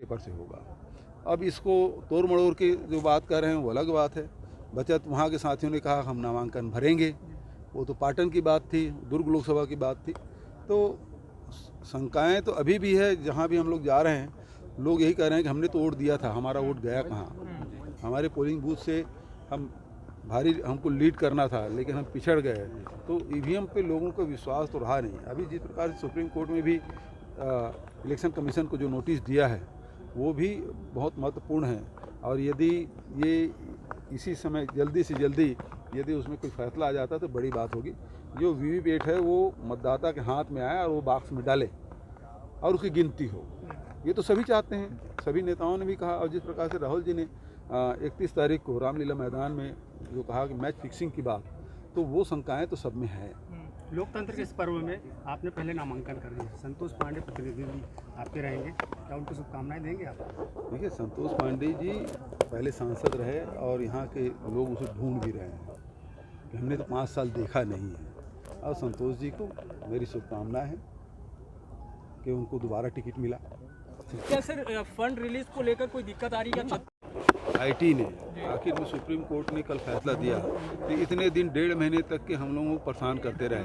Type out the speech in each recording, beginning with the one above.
Paper से होगा। अब इसको तोड़ मड़ोड़ के जो बात कर रहे हैं वो अलग बात है। बचत वहाँ के साथियों ने कहा हम नामांकन भरेंगे, वो तो पाटन की बात थी, दुर्ग लोकसभा की बात थी। तो शंकाएं तो अभी भी है, जहाँ भी हम लोग जा रहे हैं लोग यही कह रहे हैं कि हमने तो वोट दिया था, हमारा वोट गया कहाँ। हमारे पोलिंग बूथ से हम हमको लीड करना था लेकिन हम पिछड़ गए। तो ईवीएम पे लोगों को विश्वास तो रहा नहीं। अभी जिस प्रकार से सुप्रीम कोर्ट में भी इलेक्शन कमीशन को जो नोटिस दिया है वो भी बहुत महत्वपूर्ण है, और यदि ये इसी समय जल्दी से जल्दी यदि उसमें कोई फैसला आ जाता तो बड़ी बात होगी। जो वीवीपैट है वो मतदाता के हाथ में आए और वो बॉक्स में डाले और उसकी गिनती हो, ये तो सभी चाहते हैं, सभी नेताओं ने भी कहा। और जिस प्रकार से राहुल जी ने 31 तारीख को रामलीला मैदान में जो कहा कि मैच फिक्सिंग की बात, तो वो शंकाएँ तो सब में है। लोकतंत्र के इस पर्व में आपने पहले नामांकन कर दिया, संतोष पांडे प्रतिनिधि आपके रहेंगे, क्या उनको शुभकामनाएं देंगे आप? देखिए, संतोष पांडे जी पहले सांसद रहे और यहाँ के लोग उसे ढूंढ भी रहे हैं कि हमने तो 5 साल देखा नहीं है। और संतोष जी को मेरी शुभकामनाएं हैं कि उनको दोबारा टिकट मिला। क्या सर फंड रिलीज को लेकर कोई दिक्कत आ रही है? आईटी ने आखिर में सुप्रीम कोर्ट ने कल फैसला दिया कि इतने दिन 1.5 महीने तक के हम लोगों को परेशान करते रहे।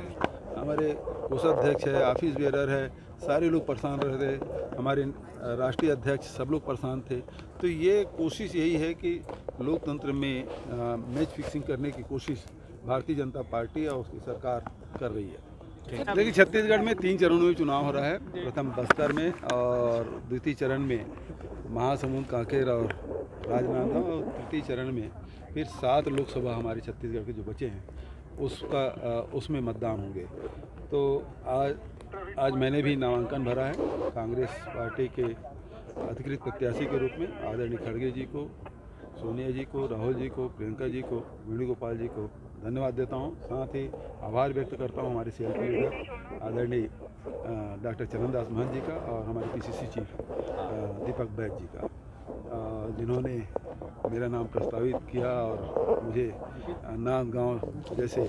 हमारे कोषाध्यक्ष है, ऑफिस बेरर है, सारे लोग परेशान रह रहे, हमारे राष्ट्रीय अध्यक्ष सब लोग परेशान थे। तो ये कोशिश यही है कि लोकतंत्र में मैच फिक्सिंग करने की कोशिश भारतीय जनता पार्टी और उसकी सरकार कर रही है। देखिए, छत्तीसगढ़ में 3 चरणों में चुनाव हो रहा है। प्रथम बस्तर में और द्वितीय चरण में महासमुंद, कांकेर और राजनांदगांव, और तृतीय चरण में फिर 7 लोकसभा हमारे छत्तीसगढ़ के जो बचे हैं उसमें मतदान होंगे। तो आज मैंने भी नामांकन भरा है कांग्रेस पार्टी के अधिकृत प्रत्याशी के रूप में। आदरणीय खड़गे जी को, सोनिया जी को, राहुल जी को, प्रियंका जी को, वेणुगोपाल जी को धन्यवाद देता हूं। साथ ही आभार व्यक्त करता हूं हमारे CLP लीडर आदरणीय डॉक्टर चरणदास महंत जी का और हमारे PCC चीफ दीपक बैद जी का, जिन्होंने मेरा नाम प्रस्तावित किया और मुझे नांदगांव जैसे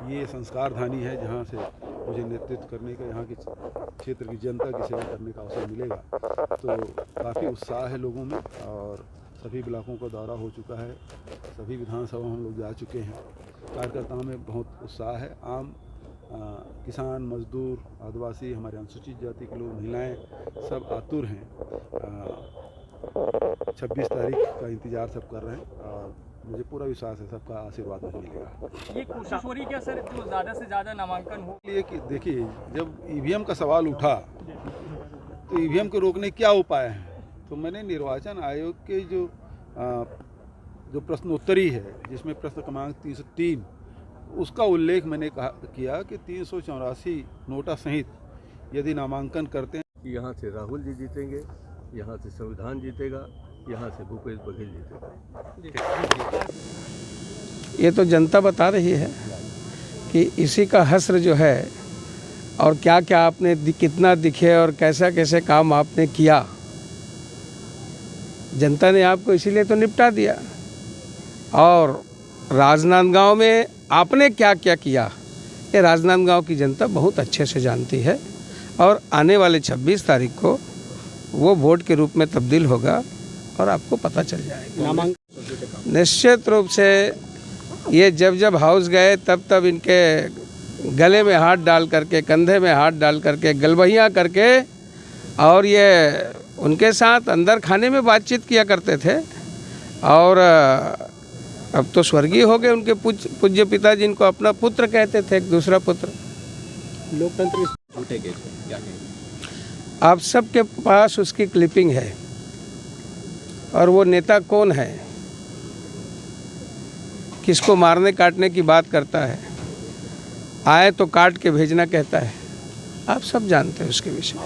ये संस्कार धानी है जहाँ से मुझे नेतृत्व करने का, यहाँ के क्षेत्र की जनता की सेवा करने का अवसर मिलेगा। तो काफ़ी उत्साह है लोगों में और सभी ब्लॉकों का दौरा हो चुका है, सभी विधानसभा हम लोग जा चुके हैं। कार्यकर्ताओं में बहुत उत्साह है। आम किसान, मजदूर, आदिवासी, हमारे अनुसूचित जाति के लोग, महिलाएं सब आतुर हैं। 26 तारीख का इंतज़ार सब कर रहे हैं और मुझे पूरा विश्वास है सबका आशीर्वाद मुझे मिलेगा। ये कोशिश हो रही क्या सर जो ज़्यादा से ज़्यादा नामांकन हो? ये कि देखिए, जब ईवीएम का सवाल उठा तो ईवीएम को रोकने क्या उपाय हैं, तो मैंने निर्वाचन आयोग के जो प्रश्नोत्तरी है जिसमें प्रश्न क्रमांक 303 उसका उल्लेख मैंने किया कि 384 नोटा सहित यदि नामांकन करते हैं, यहाँ से राहुल जी जीतेंगे, यहाँ से संविधान जीतेगा, यहाँ से भूपेश बघेल जीतेगा। ये तो जनता बता रही है कि इसी का हश्र जो है और क्या क्या आपने कितना दिखे और कैसा कैसे काम आपने किया, जनता ने आपको इसीलिए तो निपटा दिया। और राजनांदगांव में आपने क्या क्या किया ये राजनांदगांव की जनता बहुत अच्छे से जानती है और आने वाले 26 तारीख को वो वोट के रूप में तब्दील होगा और आपको पता चल जाएगा। निश्चित रूप से ये जब हाउस गए तब इनके गले में हाथ डाल करके, कंधे में हाथ डाल करके, गलबहियाँ करके और ये उनके साथ अंदर खाने में बातचीत किया करते थे। और अब तो स्वर्गीय हो गए उनके पूज्य पिता, जिनको अपना पुत्र कहते थे, एक दूसरा पुत्र। लोकतंत्र आप सबके पास उसकी क्लिपिंग है और वो नेता कौन है, किसको मारने काटने की बात करता है, आए तो काट के भेजना कहता है, आप सब जानते हैं उसके विषय।